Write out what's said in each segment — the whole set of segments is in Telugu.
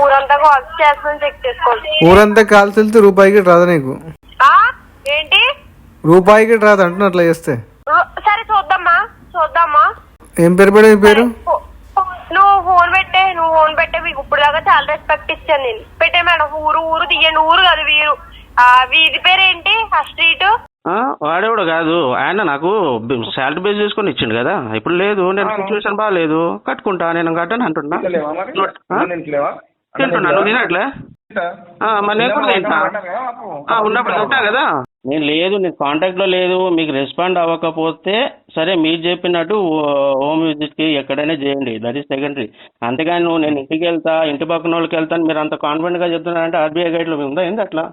ఊరంతా కాల్ చేస్తాను, చెక్ చేసుకోండి. ఊరంతా కాల్సి వెళ్తే రూపాయికి రాదా నీకు? ఏంటి రూపాయికి రాదు అంటున్నా అట్లా చేస్తే. సరే చూద్దామా. ఏం పేరు మేడం ఈ పేరు? నువ్వు ఫోన్ పెట్టే మీకు ఇప్పుడు దాకా చాలా రెస్పెక్ట్ ఇచ్చాను నేను. పెట్టే మేడం. ఊరు తీయండి. ఊరు కాదు వీరు. వీధి పేరు ఏంటి? ఆ స్ట్రీట్ వాడేవాడు కాదు ఆయన, నాకు శాలరీ బేస్ చేసుకొని ఇచ్చిండు కదా. ఇప్పుడు లేదు, నేను సిచ్యువేషన్ బాగాలేదు, కట్టుకుంటా, నేను కట్టను అంటున్నా. తింటున్నా, నువ్వు తినట్లే? మరి నేను కూడా తింటా. ఉన్నప్పుడు తింటా కదా. నేను కాంటాక్ట్ లో లేదు. మీకు రెస్పాండ్ అవ్వకపోతే సరే, మీరు చెప్పినట్టు హోమ్ విజిట్ కి ఎక్కడైనా చేయండి, దట్ ఈస్ సెకండరీ. అంతేగాని నేను ఇంటికి వెళ్తా, ఇంటి పక్కన వాళ్ళకి వెళ్తాను మీరు అంత కాన్ఫిడెంట్ గా చెప్తున్నారంటే ఆర్బీఐ గైడ్ లో ఉందా ఏంది అట్లా?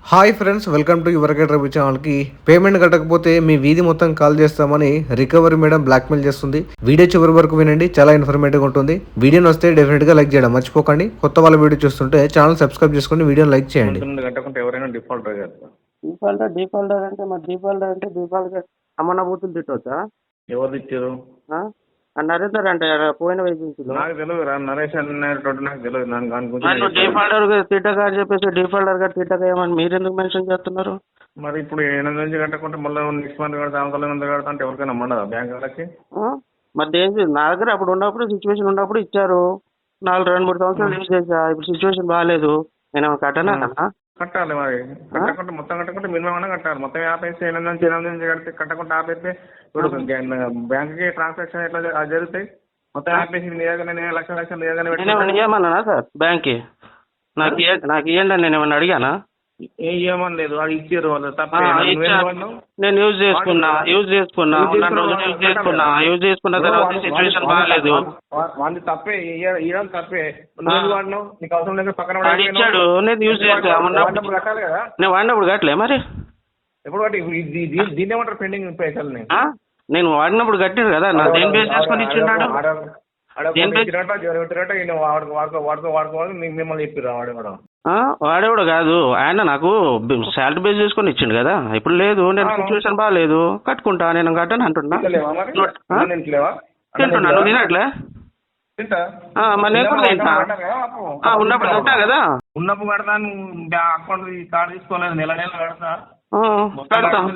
Hi friends, welcome to your guide Ravi ఛానల్కి. పేమెంట్ కట్టకపోతే మీ వీధి మొత్తం కాల్ చేస్తామని రికవరీ మేడం బ్లాక్మెయిల్ చేస్తుంది. వీడియో చివరి వరకు వినండి, చాలా ఇన్ఫర్మేటివ్ ఉంటుంది. వీడియోని వస్తే డెఫినెట్గా లైక్ చేయడం మర్చిపోకండి. కొత్త వాళ్ళ వీడియో చూస్తుంటే ఛానల్ సబ్స్క్రైబ్ చేసుకుని వీడియోని లైక్ చేయండి. డిఫాల్టర్ అంటే మరి డిఫాల్టర్ అమ్మన్న బూతులు తిట్టవచ్చా? ఎవరు ఇచ్చారు? నరేందర్ అంటే పోయిన వేకెన్సీలో నాకు తెలియదు. నరేష్ అన్నట్టు నాకు తెలియదు. డిఫాల్టర్ తిట్టగా అని చెప్పేసి డిఫాల్టర్ గారు తిట్టగా ఏమని మీరు ఎందుకు మెన్షన్ చేస్తున్నారు? మరి ఇప్పుడు 8 నుంచి కట్టకుంటే మళ్ళీ నెక్స్ట్ మంత్ కడతా, అవతల మంత్ కడతా అంటే ఎవరికైనా మండదా బ్యాంక్ వాళ్ళకి? మరి దేని నా దగ్గర అప్పుడు ఉన్నప్పుడు సిచ్యువేషన్ ఉన్నప్పుడు ఇచ్చారు. 2-3 సంవత్సరాలు యూజ్ చేసా. ఇప్పుడు సిచ్యువేషన్ బాగాలేదు, నేను కట్టనా? కట్టాలి. మరి కట్టకుంటే మొత్తం కట్టకుంటే మినిమం అయినా కట్టాలి. మొత్తం ఆపేసి 8 నుంచి కడితే కట్టకుంటే ఆపేస్తే ఇప్పుడు బ్యాంక్ కి ట్రాన్సాక్షన్ ఎట్లా జరుగుతాయి? మొత్తం ఆపేసి నేను లక్షలు ఏమన్నా సార్ బ్యాంక్ కి నాకు ఇవ్వండి అని నేను ఏమన్నా అడిగానా? ఏమని లేదు, అది ఇచ్చారు వాళ్ళు. తప్ప నేను యూజ్ చేసుకున్నా తర్వాత సిచ్యువేషన్ బాగాలేదు. వాళ్ళు తప్పే, ఇవ్వడం తప్పే. నువ్వు వాడినావు, నీకు అవసరం లేదు, పక్కన ఇచ్చాడు, నేను యూజ్ చేసుకున్నా. కట్టాలి కదా. నేను వాడినప్పుడు కట్టలే మరి. ఎప్పుడు కట్టి దీన్ని ఏమంటారు? పెండింగ్ పైసలు నేను వాడినప్పుడు కట్టాను కదా. నా దేని బేస్ చేసుకొని ఇచ్చిండాడు? వాడుకోవాలి మిమ్మల్ని చెప్పిర్రు. వాడేవాడు కాదు ఆయన, నాకు శాలరీ బేస్ చేసుకొని ఇచ్చిండు కదా. ఇప్పుడు లేదు, నేను సిచ్యువేషన్ బాగాలేదు, కట్టుకుంటా, నేను కట్టను అంటున్నా. తింటున్నా, నువ్వు తినట్లే? మరి నేను కూడా తింటా. ఉన్నప్పుడు తింటా కదా. ఉన్నప్పుడు కడతాను. అకౌంట్ కార్డు తీసుకోలేదు, నెల కడతా,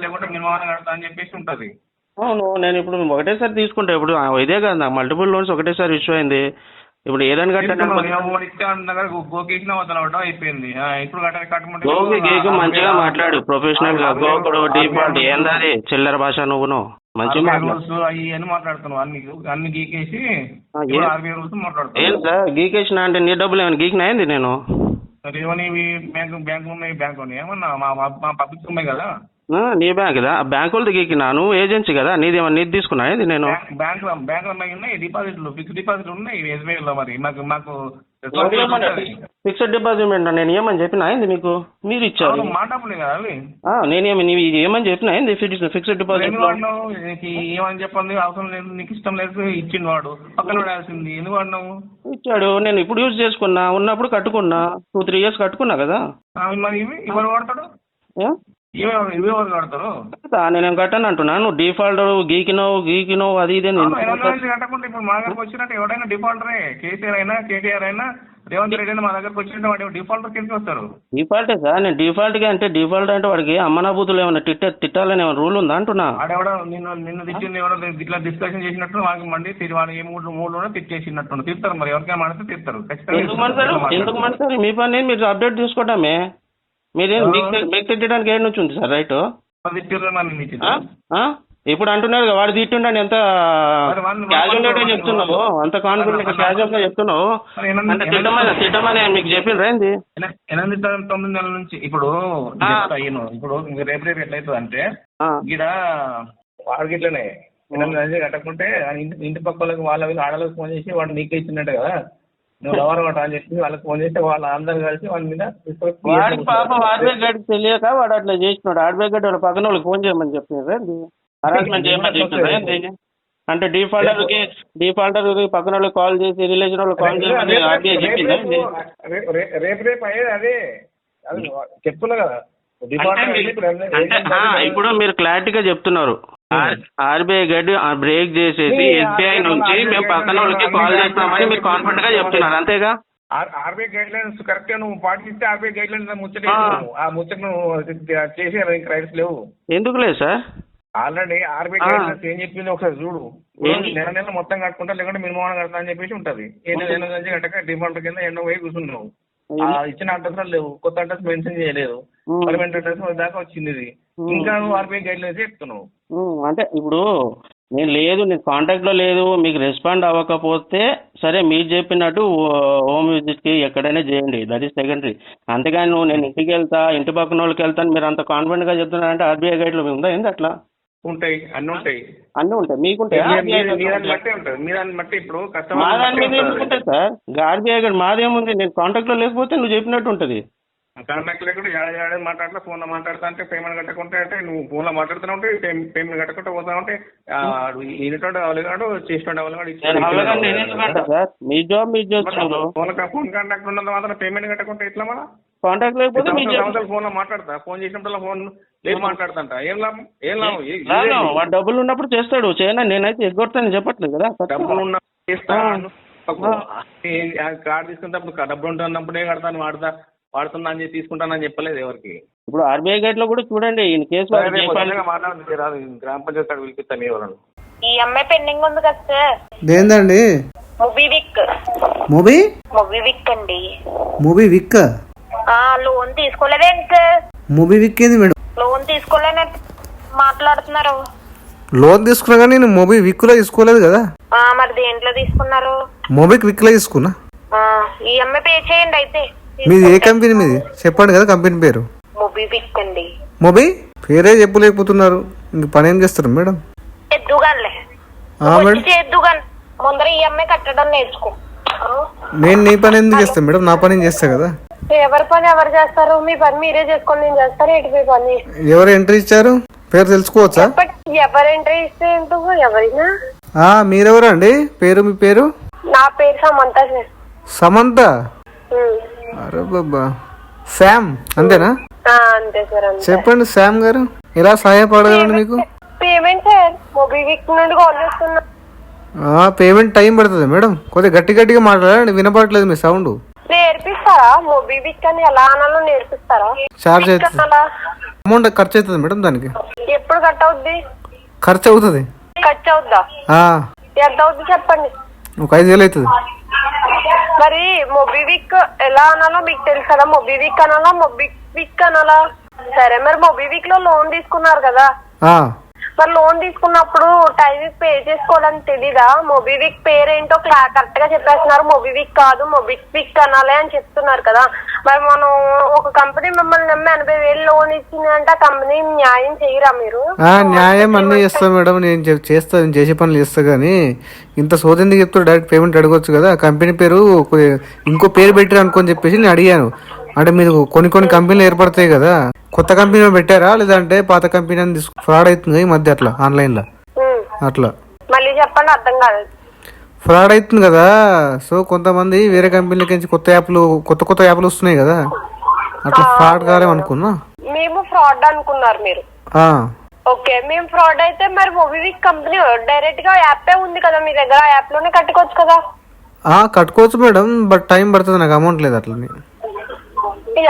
లేకుంటే మినిమం కడతా అని చెప్పేసి ఉంటది. అవును, నేను ఇప్పుడు ఒకటేసారి తీసుకుంటా. ఇప్పుడు ఇదే కదా, నాకు మల్టిపుల్ లోన్స్ ఒకటేసారి ఇష్యూ అయింది. ఇప్పుడు ఏదైనా కట్టాను అయిపోయింది. ఇప్పుడు గోకి మంచిగా మాట్లాడు, ప్రొఫెషనల్ గా. గోకుడు డిఫాల్ట్ ఏంది చిల్లర భాష, నువ్వును మంచిగా అని మాట్లాడుతున్నావు. అన్ని గీకేసి ఏం సార్ గీకేసిన అంటే నీ డబ్బులు ఏమైనా గీకినా ఏంది? నేను బ్యాంకు ఉన్నాయి, బ్యాంకు ఉన్నాయి, ఏమన్నా మా పబ్లిక్ ఉన్నాయి కదా. నీ బ్యాంక్ కదా, బ్యాంక్ వాళ్ళది గీకినా, నువ్వు ఏజెన్సీ కదా, నీది తీసుకున్నా ఏంది? నేను బ్యాంక్ ఉన్నాయి, డిపాజిట్లు, ఫిక్స్డ్ డిపాజిట్లు ఉన్నాయి ఎస్బీఐ లో. మరి మాకు ఫిక్స్డ్ డిపాజిట్ నేను ఏమని చెప్పినా ఏంది మీకు? మీరు ఇచ్చారు మా డబ్బులే కదా అవి. నేనేమి నీవు ఏమని చెప్పినా ఏంది? ఫిక్స్డ్ డిపాజిట్ ఏమని చెప్పండి, అవసరం లేదు, నీకు ఇష్టం లేదు, ఇచ్చింది వాడు, పక్కన పడాల్సింది. ఎందుకు వాడినావు? ఇచ్చాడు, నేను ఇప్పుడు యూజ్ చేసుకున్నా, ఉన్నప్పుడు కట్టుకున్నా, 2-3 years కట్టుకున్నా కదా. మరి ఇవన్నీ వాడతాడు, కడతారు. నేనేం కట్టాను అంటున్నా. నువ్వు డిఫాల్టర్ గీకినవు అది ఇదే. కట్టకుండా ఇప్పుడు మా దగ్గరకు వచ్చినట్టు ఎవరైనా డిఫాల్టరే. కేసీఆర్ అయినా, కేటీఆర్ అయినా, రేవంత్ రెడ్డి అయినా మా దగ్గరకు వచ్చినట్టు వాడు డిఫాల్టర్ కిందకి వస్తారు. డిఫాల్టే సార్. నేను డిఫాల్ట్ గా అంటే డిఫాల్ట్ అంటే వాడికి అమ్మనాభూతులు ఏమైనా తిట్టాలని ఏమైనా రూల్ ఉందా అంటున్నా. ఆడెవడో నిన్ను తిట్టింది ఎవడో ఇట్లా డిస్కషన్ చేసినట్టు వాడికి మండి వాడు ఏ మూడులో తిట్టేసినట్టు తిడతారు. మరి ఎవరికైనా మనసు తిడతారు ఖచ్చితంగా. ఎందుకు మనసారి మీ పని మీరు అప్డేట్ తీసుకోవటమే. మీరేం మీకు తిట్టడానికి ఏడు నుంచి ఉంది సార్ రైట్? ఇప్పుడు అంటున్నారు వాడు తిట్టుండని ఎంత క్యాజువల్ గా చెప్తున్నావు, అంత కాన్ఫిడెంట్ గా క్యాజువల్ గా చెప్తున్నావు. అంటే తిట్టమని మీకు చెప్పిండ్రా ఏంది? 8-9 నెలల నుంచి ఇప్పుడు ఇప్పుడు రేపు ఎట్లయితుంది అంటే ఇక్కడ వాడికి ఇట్లనే 8 నెలలు కట్టకుంటే ఇంటి పక్కలకు వాళ్ళకి ఆడలకు ఫోన్ చేసి వాడు నీకే ఇచ్చినట్టు కదా, నువ్వు ఎవరు అని చెప్పి వాళ్ళకి ఫోన్ చేస్తే వాళ్ళ అందరూ కలిసి వాళ్ళ మీద వాడికి పాపం ఆర్బీఐ గడ్డి తెలియక వాడు అట్లా చేసినాడు. ఆర్బీఐ గడ్డి వాళ్ళ పక్కన వాళ్ళకి ఫోన్ చేయమని చెప్పినారు, హరాస్మెంట్ చేయమని చెప్పినారు. అంటే డిఫాల్టర్ పక్కన వాళ్ళకి కాల్ చేసి రిలేషన్ వాళ్ళకి కాల్ చేయమని ఆర్బీఐ చెప్పింది. రేపు అయ్యేది అదే చెప్తున్నా కదా. ఇప్పుడు మీరు క్లారిటీగా చెప్తున్నారు, ఆర్బీఐ గడ్డి బ్రేక్ చేసేసి ఎస్బీఐ నుంచి మేము పక్కన వాళ్ళకి కాల్ చేస్తామని మీరు కాన్ఫిడెంట్ గా చెప్తున్నారు, అంతేగా? ఆర్బీఐ గైడ్ లైన్స్ కరెక్ట్ గా నువ్వు పాటిస్తే ఆర్బీఐ గైడ్ లైన్స్ ముచ్చట ఆ ముచ్చట నువ్వు చేసే రైట్స్ లేవు. ఎందుకు లేదు sir? Already RBI guide lines ఏం చెప్పింది ఒకసారి చూడు. నెల మొత్తం కట్టుకుంటా లేకుంటే మినిమం కడతా అని చెప్పేసి ఉంటది. నెల నుంచి కట్టక డిఫాల్ట్ కింద ఎండ పోయి కూర్చున్నావు. ఇచ్చిన అడ్రస్ లేవు, కొత్త అడ్రస్ మెన్షన్ చేయలేదు, పర్మనెంట్ అడ్రస్ దాకా వచ్చింది ఇది. ఇంకా నువ్వు ఆర్బీఐ గైడ్ లైన్స్ చెప్తున్నావు. అంటే ఇప్పుడు నేను కాంటాక్ట్ లో లేదు, మీకు రెస్పాండ్ అవ్వకపోతే సరే మీరు చెప్పినట్టు హోమ్ విజిట్ కి ఎక్కడైనా చేయండి, దట్ ఈస్ సెకండరీ. అంతేగాని నేను ఇంటికి వెళ్తా, ఇంటి పక్కన వాళ్ళకి వెళ్తాను మీరు అంత కాన్ఫిడెంట్ గా చెప్తున్నారంటే ఆర్బీఐ గైడ్ లో ఉందా ఏంది అట్లా? ఉంటాయి, అన్ని ఉంటాయి. మీకుంటాయి. దాన్ని బట్టి ఇప్పుడు మా దాని మీద ఎందుకుంటుంది సార్? ఆర్బీఐ గైడ్ మాదేముంది, నేను కాంటాక్ట్ లో లేకపోతే నువ్వు చెప్పినట్టు ఉంటుంది. కాంటాక్ట్ లేకుండా ఏడాది మాట్లాడతా, ఫోన్ లో మాట్లాడుతా అంటే పేమెంట్ కట్టకుంటే అంటే నువ్వు ఫోన్ లో మాట్లాడుతూ ఉంటే పేమెంట్ కట్టకుండా పోతా ఉంటే ఈయనతో అవలేగాడు చేసిన మీ జాబ్ మీరు చేస్తున్నారు. ఫోన్ కాంటాక్ట్ ఉన్నంత మాత్రం పేమెంట్ కట్టకుంటే ఎట్లా మన కాంటాక్ట్ లేకపోతే ఫోన్ లో మాట్లాడతా, ఫోన్ చేసినప్పుడు ఫోన్ లేదు మాట్లాడుతుంట ఏం లాభం? వాడు డబ్బులు ఉన్నప్పుడు చేస్తాడు, చేయనా నేనైతే ఎగ్గొడతాను చెప్పట్లేదు కదా. డబ్బులు ఉన్నప్పుడు చేస్తాను, కార్డు తీసుకున్నప్పుడు డబ్బులు ఉంటున్నప్పుడే కడతాను, వాడుతున్నా అని చెప్పి తీసుకుంటానని చెప్పలేదు ఎవరికి. ఇప్పుడు ఆర్బీఐ గైడ్ లో కూడా చూడండి ఈయన కేసు మాట్లాడుతుంది, గ్రామ పంచాయతీ పిలిపిస్తాను ఎవరు. ఈ అమ్మాయి పెండింగ్ ఉంది కదా సార్. దేందండి? మూవీవిక్ అండి. మూవీవిక్ లోన్ తీసుకోలేదేంటి సార్? మూవీవిక్ ఏంది మేడం? లోన్ తీసుకోలేని మాట్లాడుతున్నారు. లోన్ తీసుకున్నా కానీ నేను మూవీవిక్ లో తీసుకోలేదు కదా. మరి దేంట్లో తీసుకున్నారు? మూవీవిక్ లో తీసుకున్నా. ఈ అమ్మాయి పే చేయండి అయితే. మీది ఏ కంపెనీ మీది చెప్పండి కదా, కంపెనీ పేరు. మూవీవిక్ అండి. మూవీ పేరే చెప్పలేకపోతున్నారు, ఇంక పని ఏం చేస్తారు మేడం? ఎద్దుగానిలే ఎద్దుగాని ముందర ఈ అమ్మాయి కట్టడం నేర్చుకో. నేను నీ పని ఎందుకు చేస్తాను మేడం? నా పని చేస్తా కదా. ఎవరి పని ఎవరు చేస్తారు? మీ పని మీరే చేసుకొని నేను చేస్తాను. ఏంటి మీ పని? ఎవరు ఎంట్రీ ఇచ్చారు? పేరు తెలుసుకోవచ్చా? ఎవరు ఎంట్రీ ఇస్తే ఏంటో ఎవరైనా. మీరెవరు అండి? పేరు మీ పేరు? నా పేరు సమంత సార్. సమంత? అరే బాబా, శామ్ అంతేనా? అంతే సార్. చెప్పండి శామ్ గారు, ఎలా సహాయపడగలండి మీకు? పేమెంట్ సార్ మూవీవిక్ నుండి కాల్ చేస్తున్నా. పేమెంట్ టైం పడుతుంది మేడం, కొద్దిగా గట్టిగా మాట్లాడండి, వినపడట్లేదు మీ సౌండ్. నేర్పిస్తారా మూవీవిక్ అని ఎలా అనాలో నేర్పిస్తారా? చార్జ్ అవుతుంది, అమౌంట్ ఖర్చు అవుతుంది మేడం దానికి. ఎప్పుడు కట్ అవుద్ది? ఖర్చు అవుతుంది. ఖర్చు అవుద్దా? ఎంత అవుద్ది చెప్పండి. ఒక 5,000 అవుతుంది. మరి మూవీవిక్ ఎలా అనాలో మీకు తెలుసు కదా. మూవీవిక్ అనాలా మూవీవిక్ అనాలా? సరే, మరి మూవీవిక్ లో లోన్ తీసుకున్నారు కదా, మరి లోన్ తీసుకున్నప్పుడు టైం పే చేసుకోవడానికి తెలీదా? మూవీవిక్ పేరేంటో కరెక్ట్ గా చెప్పేస్తున్నారు. మూవీవిక్ కాదు మూవీవిక్ అనాలి అని చెప్తున్నారు కదా. మరి మనం ఒక కంపెనీ మిమ్మల్ని నమ్మి 80,000 లోన్ ఇచ్చిందంటే ఆ కంపెనీ న్యాయం చేయరా మీరు? న్యాయం అన్నీ చేస్తాను మేడం, నేను చేసే పనులు చేస్తా. కానీ ఇంత సోదెందుకు చెప్తారు? డైరెక్ట్ పేమెంట్ అడగొచ్చు కదా. కంపెనీ పేరు ఇంకో పేరు పెట్టారు అనుకొని చెప్పేసి నేను అడిగాను. అంటే మీరు కొన్ని కంపెనీలు ఏర్పడతాయి కదా, కొత్త కంపెనీ పెట్టారా లేదంటే పాత కంపెనీ అని ఫ్రాడ్ అవుతుంది ఈ మధ్య అట్లా ఆన్లైన్ లో అట్లా. మళ్ళీ చెప్పండి, అర్థం కాదు. ఫ్రాడ్ అవుతుంది కదా. సో కొంతమంది వేరే కంపెనీలకి కొత్త యాప్లు వస్తున్నాయి కదా, అట్లా ఫ్రాడ్ కాలేమనుకున్నా. మేము ఫ్రాడ్ అనుకున్నారు మీరు? ఓకే, మేము ఫ్రాడ్ అయితే మరి మూవీవిక్ కంపెనీ డైరెక్ట్ గా యాప్ ఉంది కదా మీ దగ్గర, ఆ యాప్ లోనే కట్టుకోవచ్చు కదా. కట్టుకోవచ్చు మేడం, బట్ టైం పడుతుంది, నాకు అమౌంట్ లేదు అట్లా.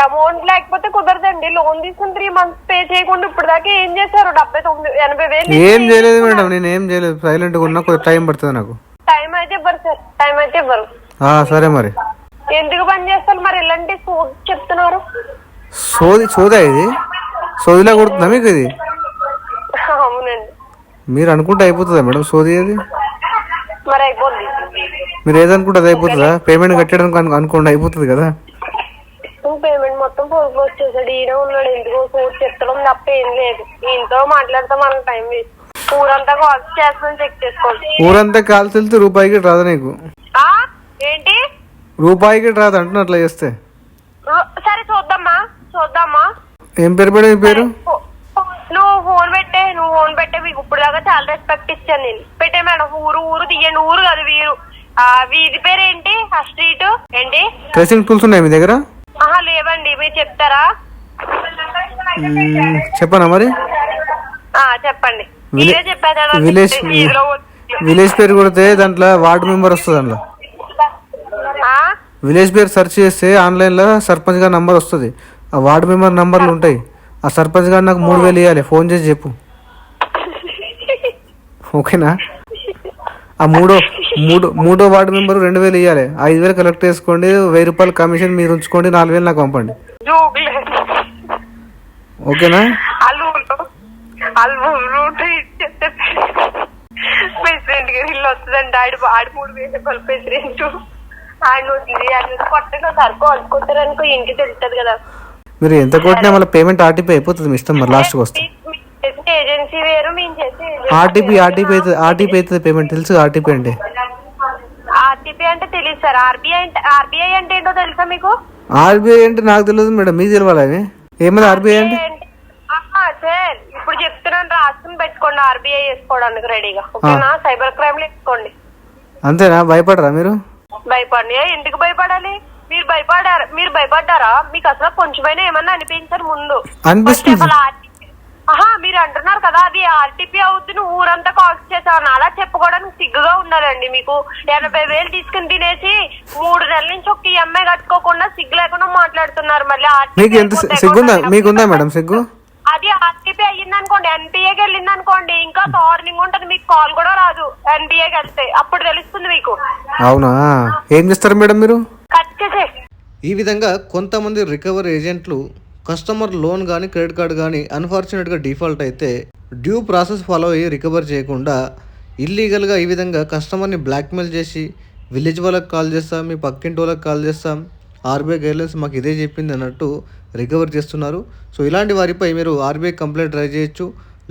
అమౌంట్ లేకపోతే కుదరదండి. లోన్ తీసుకుని 3 months పే చేయకుండా ఇప్పుడు దాకా ఏం చేశారు? 80,000 ఏం చేయలేదు మేడం, నేను ఏం చేయలేదు, సైలెంట్ గా ఉన్నా. కొద్దిగా టైం పడుతుంది నాకు. టైం అయితే ఇవ్వరు సార్, టైం అయితే ఇవ్వరు. సరే మరి ఎందుకు పని చేస్తారు మరి? ఇలాంటి చెప్తున్నారు. సోదా ఇది? సోదిలా కొడుతుందా మీకు ఇది? అవునండి. మీరు అనుకుంటే అయిపోతుందా మేడం సోది అది? మరి అయిపోద్ది. మీరు ఏదనుకుంటే అది అయిపోతుందా? పేమెంట్ కట్టడానికి అనుకోండి, అయిపోతుంది కదా. పేమెంట్ మొత్తం పొరుగు వచ్చేసాడు, ఈయన ఉన్నాడు, ఎందుకో సోది చెప్తడం తప్ప ఏం లేదు. ఈయనతో మాట్లాడితే మనం టైం వేస్ట్. ఊరంతా కాల్స్ చేస్తామని చెక్ చేసుకోండి. ఊరంతా కాల్స్ వెళ్తే రూపాయికి రాదు నీకు. ఏంటి రూపాయికి రాదు అంటున్నా అట్లా చేస్తే? సరే చూద్దామా. ఏం పేరు మేడం? పేరు నువ్వు ఫోన్ పెట్టే మీకు ఇప్పుడు దాకా చాలా రెస్పెక్ట్ ఇచ్చాను నేను. పెట్టే మేడం, ఊరు తీయండి. ఊరు కాదు వీరు. వీధి పేరు ఏంటి? ఆ స్ట్రీట్ ఏంటి? ట్రేసింగ్ టూల్స్ ఉన్నాయి మీ దగ్గర? లేవండి, మీరు చెప్తారా? చెప్పనా మరి? చెప్పండి. విలేజ్ పేరు కొడితే దాంట్లో వార్డు మెంబర్ వస్తుంది. విలేజ్ పేరు సెర్చ్ చేస్తే ఆన్లైన్లో సర్పంచ్ గారి నంబర్ వస్తుంది. ఆ వార్డు మెంబర్ నంబర్లు ఉంటాయి. ఆ సర్పంచ్ గారు నాకు 3000 ఇవ్వాలి, ఫోన్ చేసి చెప్పు. ఓకేనా? ఆ మూడో వార్డు మెంబర్ 2000 ఇవ్వాలి, 5000 కలెక్ట్ చేసుకోండి, 1000 రూపాయలు కమిషన్ మీరు ఉంచుకోండి, 4000 నాకు పంపండి. ఓకేనా? ప్రెసిడెంట్ గారు ఇల్లు వస్తుందండి, ఆడి 3000 రూపాయలు ప్రెసిడెంట్ ఆయన కొట్టగా సరుకు అనుకుంటారనుకో ఇంటికి తెలుస్తుంది కదా. మీరు ఎంత కొట్టినా మళ్ళీ పేమెంట్ ఆర్టీపీ అయిపోతుంది, మీ ఇష్టం. మరి లాస్ట్కి వస్తే ఏజెన్సీ వేరు, మేము చేసే ఆర్టీపీ అవుతుంది పేమెంట్. తెలుసు ఆర్టీపీ అంటే? ఆర్టీపీ అంటే తెలియదు సార్. ఆర్బీఐ అంటే ఏంటో తెలుసా మీకు? ఆర్బీఐ అంటే నాకు తెలియదు మేడం, మీకు తెలియాలి. ఏమన్నా ఆర్బీఐ అంటే? సార్ ఇప్పుడు చెప్తున్నాను, రాసుకుని పెట్టుకోండి ఆర్బీఐ వేసుకోవడానికి రెడీగా. ఓకేనా? సైబర్ క్రైమ్ లో వేసుకోండి. అంతేనా? భయపడరా మీరు? భయపడి ఎందుకు భయపడాలి? మీరు భయపడ్డారా? మీకు అసలు కొంచెమైనా ఏమన్నా అనిపించారు ముందు? అనిపిస్తుంది. మీరు అంటున్నారు కదా అది ఆర్టీపీ అవుతుంది, ఊరంతా కాల్స్ చేసాను, అలా చెప్పుకోవడానికి సిగ్గుగా ఉండాలండి మీకు. 80,000 తీసుకుని తినేసి 3 నెలల నుంచి ఒక ఈఎంఐ కట్టుకోకుండా సిగ్గు లేకుండా మాట్లాడుతున్నారు. మళ్ళీ మీకు ఎంత సిగ్గుందా? మీకుందా మేడం సిగ్గు? అది ఆర్టీపీ అయ్యింది అనుకోండి, ఎన్పిఏకి వెళ్ళింది అనుకోండి, ఇంకా వార్నింగ్ ఉంటది, మీకు కాల్ కూడా రాదు. ఎన్పిఏకి వెళ్తే అప్పుడు తెలుస్తుంది మీకు. అవునా? ఏం చేస్తారు మేడం మీరు? కట్ చేసే. ఈ విధంగా కొంతమంది రికవరీ ఏజెంట్లు కస్టమర్ లోన్ కానీ క్రెడిట్ కార్డు కానీ అన్ఫార్చునేట్గా డిఫాల్ట్ అయితే డ్యూ ప్రాసెస్ ఫాలో అయ్యి రికవర్ చేయకుండా ఇల్లీగల్గా ఈ విధంగా కస్టమర్ని బ్లాక్మెయిల్ చేసి విలేజ్ వాళ్ళకి కాల్ చేస్తాం, మీ పక్కింటి వాళ్ళకి కాల్ చేస్తాం, ఆర్బీఐ గైడ్లైన్స్ మాకు ఇదే చెప్పింది అన్నట్టు రికవర్ చేస్తున్నారు. సో ఇలాంటి వారిపై మీరు ఆర్బీఐ కంప్లైంట్ రైజ్ చేయొచ్చు,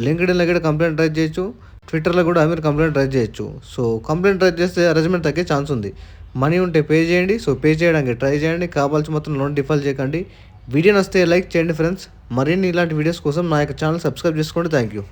లింక్డ్ఇన్లో కూడా కంప్లైంట్ రైజ్ చేయొచ్చు, ట్విట్టర్లో కూడా మీరు కంప్లైంట్ రైజ్ చేయొచ్చు. సో కంప్లైంట్ రైజ్ చేస్తే అరేంజ్మెంట్ తగ్గే ఛాన్స్ ఉంది. మనీ ఉంటే పే చేయండి. సో పే చేయడానికి ట్రై చేయండి, కావాల్సి మొత్తం లోన్ డిఫాల్ట్ చేయకండి. వీడియో నచ్చితే లైక్ చేయండి ఫ్రెండ్స్. మరిన్ని ఇలాంటి వీడియోస్ కోసం నా యొక్క ఛానల్ సబ్స్క్రైబ్ చేసుకోండి. Thank you.